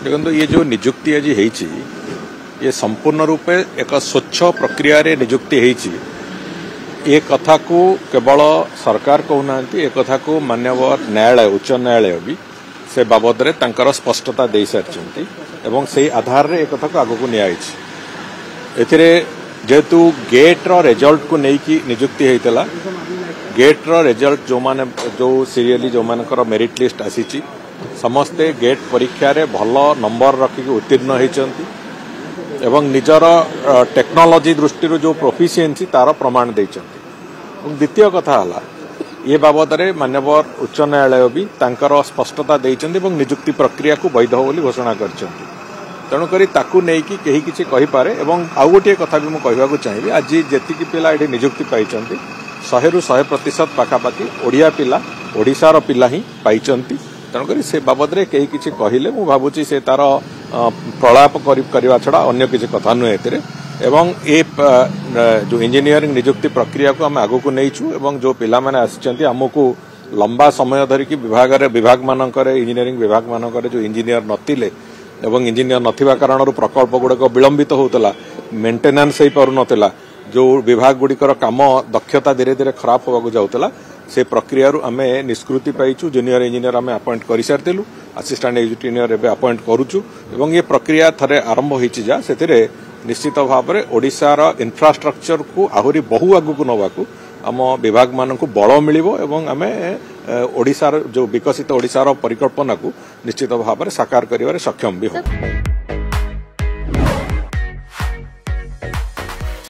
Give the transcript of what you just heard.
देखो ये जो निजुक्ति आज होती ये संपूर्ण रूपे एक स्वच्छ प्रक्रिया रे निजुक्ति होती ये कथा को केवल सरकार कहना ये कथा को माननीय न्यायालय उच्च न्यायालय भी से बाबद रे तांकर स्पष्टता दे सारी एवं से आधार रे एक कथा को आगू नियाई जेहेतु गेट रो रिजल्ट को लेकिन निजुक्ति होता गेट रो रिजल्ट जो माने जो सीरियली जो मानकर मेरिट लिस्ट आसी समस्ते गेट परीक्षा रे भल नंबर रखिक उत्तीर्ण होती एवं निजर टेक्नोलॉजी दृष्टि जो प्रोफिशिएंसी तार प्रमाण देइचंती। द्वितीय कथा हला ये बाबद रे माननीय उच्च न्यायालय भी तांकर स्पष्टता देइचंती एवं निजुक्ति प्रक्रिया को वैध बोली घोषणा करचंती। तेणुकरी ताकू नेकी केही किछि कहि पारे एवं आउ गोटे कथा भी मुझे कहवाक चाहिए आज जेतिकी पिला एठी निजुक्ति पाइचंती 100 ରୁ 100% पाखापाखि ओडिया पिला ओडिशार पिला ही पाइचंती। तेणुकरी से बाबद रे केही किछि कहिले मु भाबुची से तार प्रलाप करवा छड़ा अन्य किसी कथा नुहे एवं ये जो इंजीनियरिंग निजुक्ति प्रक्रिया को आम आगू को नहींचु एवं जो पिला माने आसिचंती हमको लंबा समय धरिकी विभाग मानकर इंजीनियरिंग विभाग मानकर जो इंजीनियर नथिले एवं इंजीनियर नथिबा कारणरू प्रकल्प गुड़िक विलंबित होता मेंटेनेंस हो पार नथिला जो विभाग गुड़िकर काम दक्षता धीरे धीरे खराब होगा जाऊला से प्रक्रिया आम निष्कृति पाइचु जूनियर इंजीनियर आम अपॉइंट कर सारी असिस्टेंट इंजीनियर एवं अपॉइंट करुचु एवं ये प्रक्रिया थरे आरंभ होइछि जा सेतिरे निश्चित भाव में ओडिशार इंफ्रास्ट्रक्चर को आहरी बहु आगु को नवाकू आम विभाग मान को बल मिलिबो एवं आम ओडिशार जो विकसित ओडिशार परिकल्पना को निश्चित भाव में साकार करिवारे सक्षम भी हो।